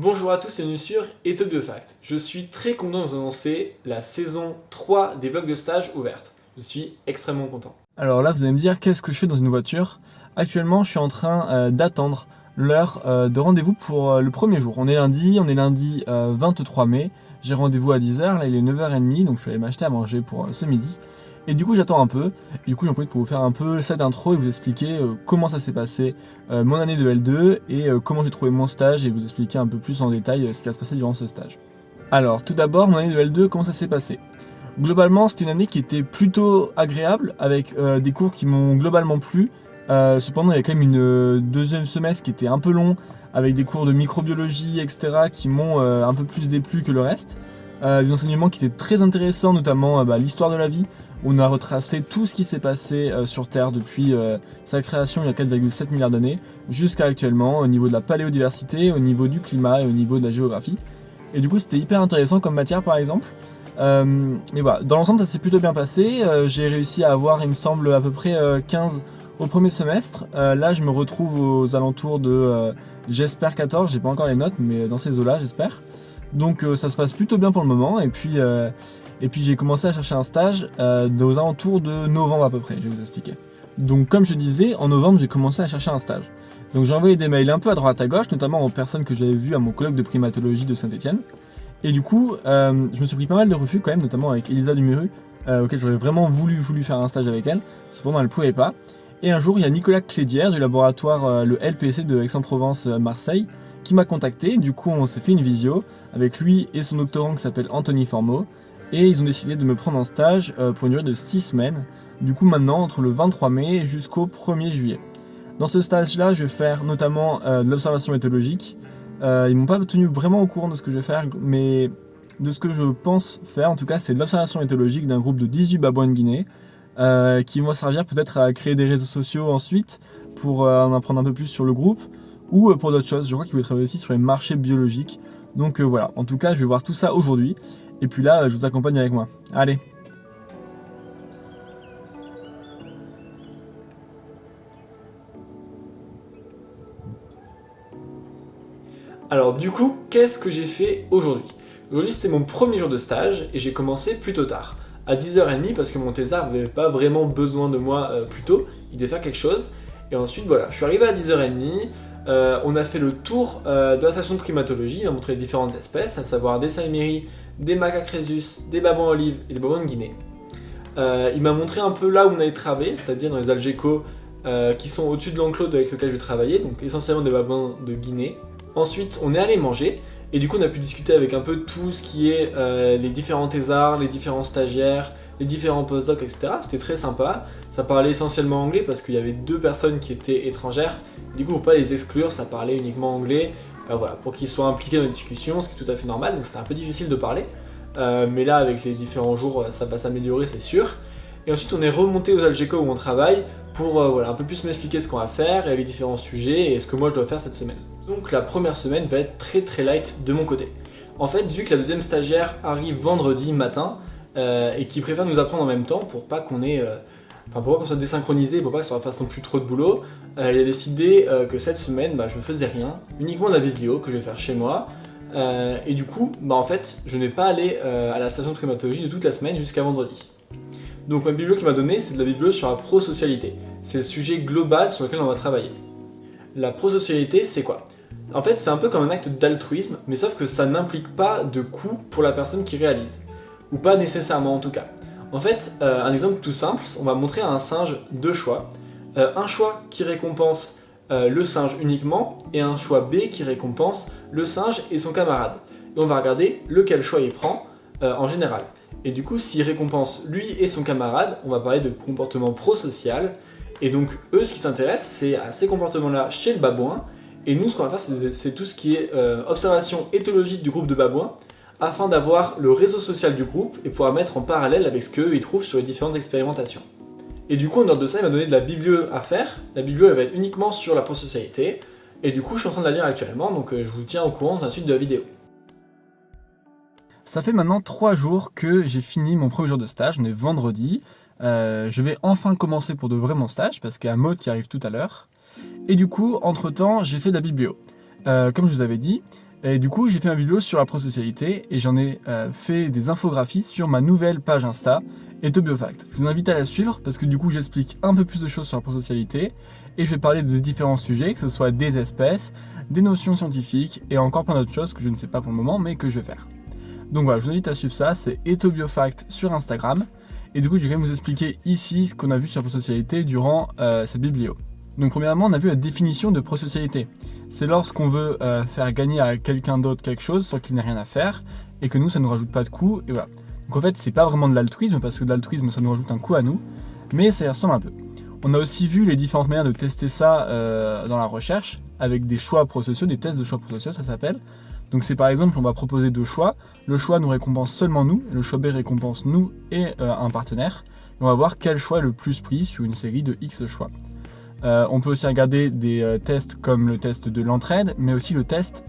Bonjour à tous et bienvenue sur EthoBioFact. Je suis très content de vous annoncer la saison 3 des vlogs de stage ouverte. Je suis extrêmement content. Alors là, vous allez me dire, qu'est-ce que je fais dans une voiture? Actuellement, je suis en train d'attendre l'heure de rendez-vous pour le premier jour. On est lundi 23 mai. J'ai rendez-vous à 10h, là il est 9h30, donc je suis allé m'acheter à manger pour ce midi. Et du coup, j'attends un peu. Et du coup, j'en profite pour vous faire un peu cette intro et vous expliquer comment ça s'est passé, mon année de L2 et comment j'ai trouvé mon stage et vous expliquer un peu plus en détail ce qui va se passer durant ce stage. Alors, tout d'abord, mon année de L2, comment ça s'est passé? Globalement, c'était une année qui était plutôt agréable, avec des cours qui m'ont globalement plu. Cependant, il y avait quand même une deuxième semestre qui était un peu long, avec des cours de microbiologie, etc., qui m'ont un peu plus déplu que le reste. Des enseignements qui étaient très intéressants, notamment l'histoire de la vie. On a retracé tout ce qui s'est passé sur Terre depuis sa création il y a 4,7 milliards d'années, jusqu'à actuellement, au niveau de la paléodiversité, au niveau du climat et au niveau de la géographie. Et du coup, c'était hyper intéressant comme matière, par exemple. Mais voilà, dans l'ensemble ça s'est plutôt bien passé, j'ai réussi à avoir il me semble à peu près 15 au premier semestre, là je me retrouve aux alentours de j'espère 14, j'ai pas encore les notes mais dans ces eaux là j'espère. Donc ça se passe plutôt bien pour le moment et puis j'ai commencé à chercher un stage aux alentours de novembre à peu près, je vais vous expliquer. Donc comme je disais, en novembre j'ai commencé à chercher un stage. Donc j'ai envoyé des mails un peu à droite à gauche, notamment aux personnes que j'avais vues à mon colloque de primatologie de Saint-Étienne. Et du coup, je me suis pris pas mal de refus quand même, notamment avec Elisa Dumuru, auquel j'aurais vraiment voulu faire un stage avec elle, cependant elle pouvait pas. Et un jour, il y a Nicolas Clédière du laboratoire le LPC de Aix-en-Provence Marseille qui m'a contacté. Du coup, on s'est fait une visio avec lui et son doctorant qui s'appelle Anthony Formeau. Et ils ont décidé de me prendre en stage pour une durée de 6 semaines. Du coup, maintenant, entre le 23 mai jusqu'au 1er juillet. Dans ce stage-là, je vais faire notamment de l'observation méthodologique. Ils m'ont pas tenu vraiment au courant de ce que je vais faire, mais de ce que je pense faire, en tout cas, c'est de l'observation éthologique d'un groupe de 18 babouins de Guinée, qui vont servir peut-être à créer des réseaux sociaux ensuite, pour en apprendre un peu plus sur le groupe, ou pour d'autres choses. Je crois qu'ils vont travailler aussi sur les marchés biologiques. Donc voilà, en tout cas, je vais voir tout ça aujourd'hui, et puis là, je vous accompagne avec moi. Allez! Alors du coup, qu'est-ce que j'ai fait aujourd'hui? Aujourd'hui c'était mon premier jour de stage et j'ai commencé plutôt tard, à 10h30 parce que mon thésard n'avait pas vraiment besoin de moi plus tôt, il devait faire quelque chose. Et ensuite voilà, je suis arrivé à 10h30, on a fait le tour de la station de primatologie, il a montré les différentes espèces, à savoir des saïméris, des macaques rhésus, des babouins olives et des babouins de Guinée. Il m'a montré un peu là où on avait travaillé, c'est-à-dire dans les algécos qui sont au-dessus de l'enclos avec lequel je travaillais, donc essentiellement des babouins de Guinée. Ensuite, on est allé manger, et du coup on a pu discuter avec un peu tout ce qui est les différents thésards, les différents stagiaires, les différents postdocs, etc. C'était très sympa, ça parlait essentiellement anglais parce qu'il y avait 2 personnes qui étaient étrangères, du coup pour pas les exclure, ça parlait uniquement anglais, voilà, pour qu'ils soient impliqués dans les discussions, ce qui est tout à fait normal, donc c'était un peu difficile de parler. Mais là avec les différents jours ça va s'améliorer, c'est sûr. Et ensuite on est remonté aux Algeco où on travaille pour voilà, un peu plus m'expliquer ce qu'on va faire et les différents sujets et ce que moi je dois faire cette semaine. Donc la première semaine va être très light de mon côté. En fait, vu que la deuxième stagiaire arrive vendredi matin et qui préfère nous apprendre en même temps pour pas qu'on ait, pour pas qu'on soit désynchronisé, pour pas que ça fasse non plus trop de boulot, elle a décidé que cette semaine je ne faisais rien, uniquement de la biblio que je vais faire chez moi. Et du coup, en fait, je n'ai pas allé à la station de primatologie de toute la semaine jusqu'à vendredi. Donc ma biblio qu'il m'a donnée, c'est de la biblio sur la prosocialité. C'est le sujet global sur lequel on va travailler. La prosocialité, c'est quoi? En fait, c'est un peu comme un acte d'altruisme, mais sauf que ça n'implique pas de coût pour la personne qui réalise. Ou pas nécessairement en tout cas. En fait, un exemple tout simple, on va montrer à un singe 2 choix. Un choix qui récompense le singe uniquement, et un choix B qui récompense le singe et son camarade. Et on va regarder lequel choix il prend en général. Et du coup, s'il récompense lui et son camarade, on va parler de comportement prosocial. Et donc, eux, ce qui s'intéresse, c'est à ces comportements-là chez le babouin. Et nous, ce qu'on va faire, c'est tout ce qui est observation éthologique du groupe de babouins, afin d'avoir le réseau social du groupe et pouvoir mettre en parallèle avec ce qu'eux ils trouvent sur les différentes expérimentations. Et du coup, en dehors de ça, il m'a donné de la biblio à faire. La biblio, elle va être uniquement sur la prosocialité. Et du coup, je suis en train de la lire actuellement, donc je vous tiens au courant dans la suite de la vidéo. Ça fait maintenant 3 jours que j'ai fini mon premier jour de stage, on est vendredi. Je vais enfin commencer pour de vrai mon stage, parce qu'il y a Maud qui arrive tout à l'heure. Et du coup, entre-temps, j'ai fait de la biblio. Comme je vous avais dit, Et du coup, j'ai fait un vidéo sur la prosocialité et j'en ai fait des infographies sur ma nouvelle page Insta, EtobioFact. Je vous invite à la suivre parce que du coup, j'explique un peu plus de choses sur la prosocialité et je vais parler de différents sujets, que ce soit des espèces, des notions scientifiques et encore plein d'autres choses que je ne sais pas pour le moment, mais que je vais faire. Donc voilà, je vous invite à suivre ça, c'est EtobioFact sur Instagram. Et du coup, je vais quand même vous expliquer ici ce qu'on a vu sur la prosocialité durant cette biblio. Donc premièrement, on a vu la définition de prosocialité. C'est lorsqu'on veut faire gagner à quelqu'un d'autre quelque chose sans qu'il n'ait rien à faire, et que nous, ça ne nous rajoute pas de coût, et voilà. Donc en fait, c'est pas vraiment de l'altruisme, parce que de l'altruisme, ça nous rajoute un coût à nous, mais ça y ressemble un peu. On a aussi vu les différentes manières de tester ça dans la recherche, avec des choix prosociaux, des tests de choix prosociaux, ça s'appelle. Donc c'est par exemple, on va proposer deux choix, le choix nous récompense seulement nous, le choix B récompense nous et un partenaire, et on va voir quel choix est le plus pris sur une série de X choix. On peut aussi regarder des tests comme le test de l'entraide, mais aussi le test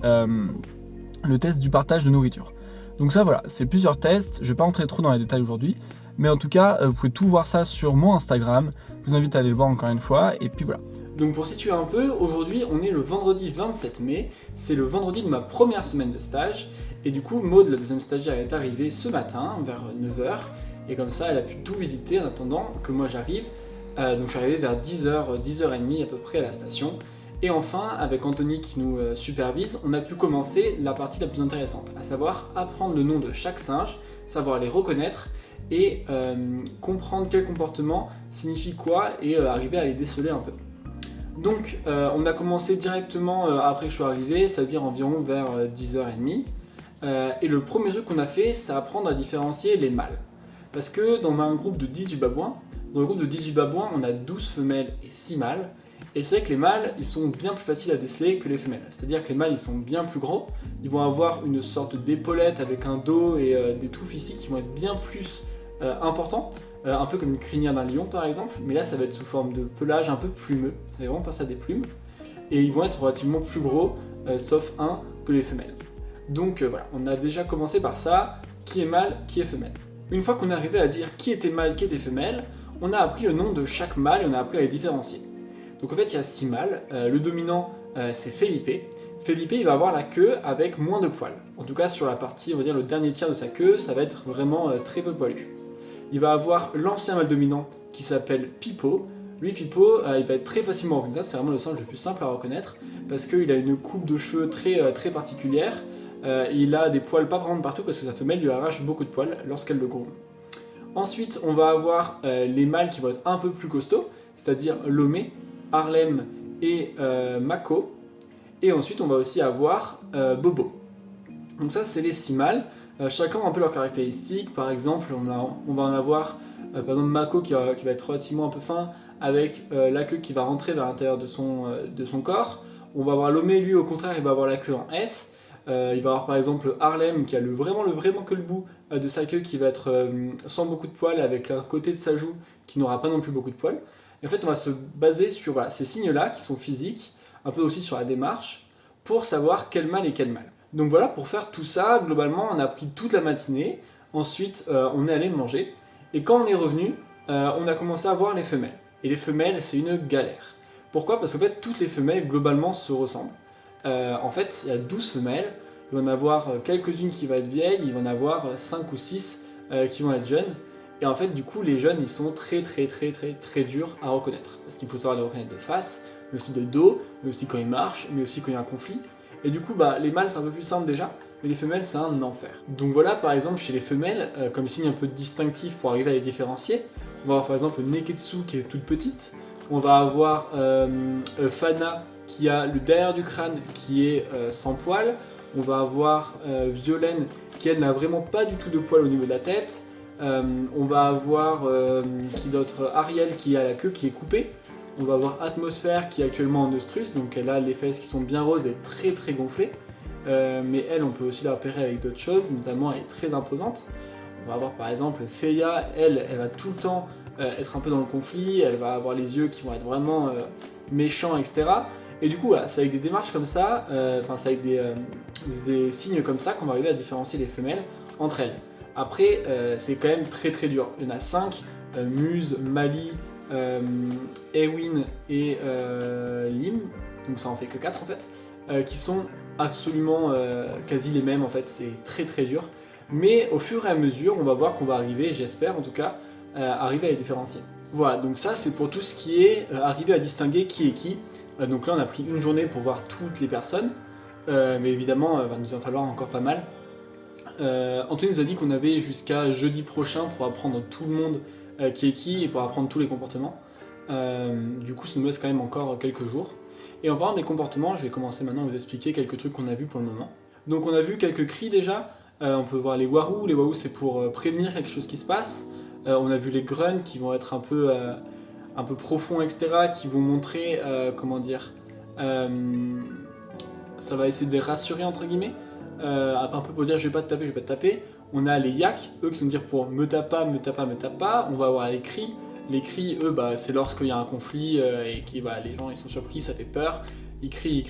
du partage de nourriture. Donc ça voilà, c'est plusieurs tests, je ne vais pas rentrer trop dans les détails aujourd'hui, mais en tout cas, vous pouvez tout voir ça sur mon Instagram, je vous invite à aller le voir encore une fois, et puis voilà. Donc pour situer un peu, aujourd'hui on est le vendredi 27 mai, c'est le vendredi de ma première semaine de stage, et du coup Maud, la deuxième stagiaire, est arrivée ce matin vers 9h, et comme ça elle a pu tout visiter en attendant que moi j'arrive. Donc je suis arrivé vers 10h, 10h30 à peu près à la station. Et enfin, avec Anthony qui nous supervise, on a pu commencer la partie la plus intéressante, à savoir apprendre le nom de chaque singe, savoir les reconnaître et comprendre quel comportement signifie quoi et arriver à les déceler un peu. Donc on a commencé directement après que je suis arrivé, c'est-à-dire environ vers 10h30. Et le premier truc qu'on a fait, c'est apprendre à différencier les mâles. Parce que dans un groupe de 18 babouins, on a 12 femelles et 6 mâles. Et c'est vrai que les mâles, ils sont bien plus faciles à déceler que les femelles. C'est-à-dire que les mâles, ils sont bien plus gros. Ils vont avoir une sorte d'épaulette avec un dos et des touffes ici qui vont être bien plus importants. Un peu comme une crinière d'un lion par exemple. Mais là, ça va être sous forme de pelage un peu plumeux. Ça fait vraiment penser à des plumes. Et ils vont être relativement plus gros, sauf un, que les femelles. Donc voilà, on a déjà commencé par ça. Qui est mâle, qui est femelle. Une fois qu'on est arrivé à dire qui était mâle, qui était femelle, on a appris le nom de chaque mâle et on a appris à les différencier. Donc en fait, il y a 6 mâles. Le dominant, c'est Felipe. Felipe, il va avoir la queue avec moins de poils. En tout cas, sur la partie, on va dire le dernier tiers de sa queue, ça va être vraiment très peu poilu. Il va avoir l'ancien mâle dominant qui s'appelle Pipo. Lui, Pipo, il va être très facilement reconnaissable. C'est vraiment le singe le plus simple à reconnaître parce qu'il a une coupe de cheveux très particulière. Il a des poils pas vraiment de partout parce que sa femelle lui arrache beaucoup de poils lorsqu'elle le gronde. Ensuite, on va avoir les mâles qui vont être un peu plus costauds, c'est-à-dire Lomé, Harlem et Mako. Et ensuite, on va aussi avoir Bobo. Donc ça, c'est les 6 mâles. Chacun a un peu leurs caractéristiques. Par exemple, on va en avoir par exemple Mako qui va être relativement un peu fin, avec la queue qui va rentrer vers l'intérieur de son corps. On va avoir Lomé, lui, au contraire, il va avoir la queue en S. Il va avoir par exemple Harlem qui a vraiment que le bout de sa queue qui va être sans beaucoup de poils avec un côté de sa joue qui n'aura pas non plus beaucoup de poils. Et en fait on va se baser sur ces signes-là qui sont physiques, un peu aussi sur la démarche, pour savoir quel mâle est quel mâle. Donc voilà, pour faire tout ça, globalement on a pris toute la matinée, ensuite on est allé manger, et quand on est revenu, on a commencé à voir les femelles. Et les femelles c'est une galère. Pourquoi ? Parce qu'en fait toutes les femelles globalement se ressemblent. En fait, il y a 12 femelles, il va y en avoir quelques-unes qui vont être vieilles, il va y en avoir 5 ou 6 qui vont être jeunes. Et en fait, du coup, les jeunes, ils sont très durs à reconnaître. Parce qu'il faut savoir les reconnaître de face, mais aussi de dos, mais aussi quand ils marchent, mais aussi quand il y a un conflit. Et du coup, les mâles, c'est un peu plus simple déjà, mais les femelles, c'est un enfer. Donc voilà, par exemple, chez les femelles, comme signe un peu distinctif pour arriver à les différencier, on va avoir par exemple Neketsu qui est toute petite, on va avoir Fana qui a le derrière du crâne qui est sans poils. On va avoir Violaine qui elle n'a vraiment pas du tout de poils au niveau de la tête. On va avoir qui d'autre, Ariel qui a la queue qui est coupée. On va avoir Atmosphère qui est actuellement en oestrus, donc elle a les fesses qui sont bien roses et très gonflées. Mais elle, on peut aussi la repérer avec d'autres choses, notamment elle est très imposante. On va avoir par exemple Feya, elle va tout le temps être un peu dans le conflit, elle va avoir les yeux qui vont être vraiment méchants, etc. Et du coup, voilà, c'est avec des démarches comme ça, c'est avec des signes comme ça qu'on va arriver à différencier les femelles entre elles. Après, c'est quand même très dur. Il y en a 5, Muse, Mali, Ewin et Lim, donc ça en fait que 4 en fait, qui sont absolument quasi les mêmes en fait, c'est très très dur. Mais au fur et à mesure, on va voir qu'on va arriver, j'espère en tout cas, arriver à les différencier. Voilà, donc ça c'est pour tout ce qui est arriver à distinguer qui est qui. Donc là on a pris une journée pour voir toutes les personnes, mais évidemment il va nous en falloir encore pas mal. Anthony nous a dit qu'on avait jusqu'à jeudi prochain pour apprendre tout le monde qui est qui et pour apprendre tous les comportements. Du coup ça nous laisse quand même encore quelques jours. Et en parlant des comportements, je vais commencer maintenant à vous expliquer quelques trucs qu'on a vus pour le moment. Donc on a vu quelques cris déjà, on peut voir les wahoo c'est pour prévenir quelque chose qui se passe. On a vu les grunts qui vont être un peu profonds, etc., qui vont montrer, comment dire, ça va essayer de les rassurer entre guillemets, un peu pour dire je vais pas te taper, je vais pas te taper. On a les yak, eux qui vont dire pour me tape pas, me tape pas, me tape pas. On va avoir les cris. Les cris, eux, c'est lorsqu'il y a un conflit et que les gens ils sont surpris, ça fait peur. Ils crient,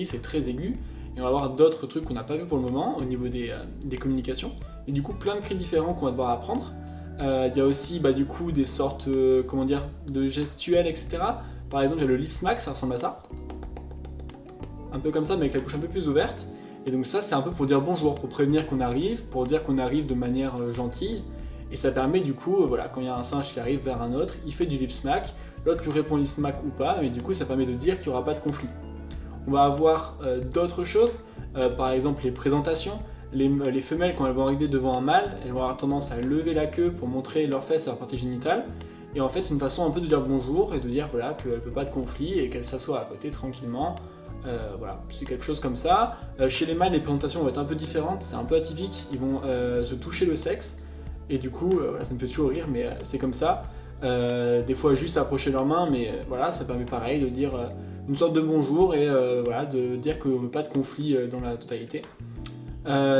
c'est très aigu. Et on va avoir d'autres trucs qu'on n'a pas vu pour le moment au niveau des communications. Et du coup, plein de cris différents qu'on va devoir apprendre. Il y a aussi du coup des sortes comment dire, de gestuels, etc. Par exemple, il y a le lip smack, ça ressemble à ça. Un peu comme ça, mais avec la bouche un peu plus ouverte. Et donc ça, c'est un peu pour dire bonjour, pour prévenir qu'on arrive, pour dire qu'on arrive de manière gentille. Et ça permet du coup, voilà, quand il y a un singe qui arrive vers un autre, il fait du lip smack, l'autre lui répond lip smack ou pas, mais du coup ça permet de dire qu'il n'y aura pas de conflit. On va avoir d'autres choses, par exemple les présentations. Les femelles, quand elles vont arriver devant un mâle, elles vont avoir tendance à lever la queue pour montrer leurs fesses et leur partie génitale. Et en fait, c'est une façon un peu de dire bonjour et de dire voilà, qu'elle ne veut pas de conflit et qu'elle s'assoit à côté tranquillement. Voilà, c'est quelque chose comme ça. Chez les mâles, les présentations vont être un peu différentes, c'est un peu atypique. Ils vont se toucher le sexe. Et du coup, voilà, ça me fait toujours rire, mais c'est comme ça. Des fois, juste approcher leurs mains, mais voilà, ça permet pareil de dire une sorte de bonjour et voilà, de dire qu'on ne veut pas de conflit dans la totalité.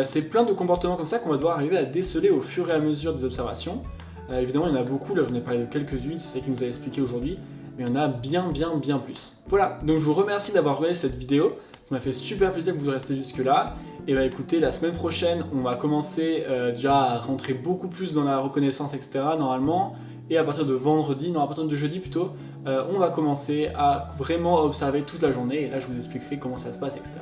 C'est plein de comportements comme ça qu'on va devoir arriver à déceler au fur et à mesure des observations. Évidemment, il y en a beaucoup, là j'en ai parlé de quelques-unes, c'est ça qui nous a expliqué aujourd'hui, mais il y en a bien plus. Voilà, donc je vous remercie d'avoir regardé cette vidéo, ça m'a fait super plaisir que vous restiez jusque là. Et écoutez, la semaine prochaine, on va commencer déjà à rentrer beaucoup plus dans la reconnaissance, etc. normalement, et à partir de vendredi, non à partir de jeudi plutôt, on va commencer à vraiment observer toute la journée, et là je vous expliquerai comment ça se passe, etc.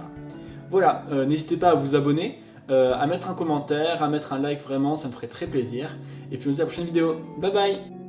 Voilà, n'hésitez pas à vous abonner, à mettre un commentaire, à mettre un like, vraiment, ça me ferait très plaisir. Et puis on se dit à la prochaine vidéo. Bye bye!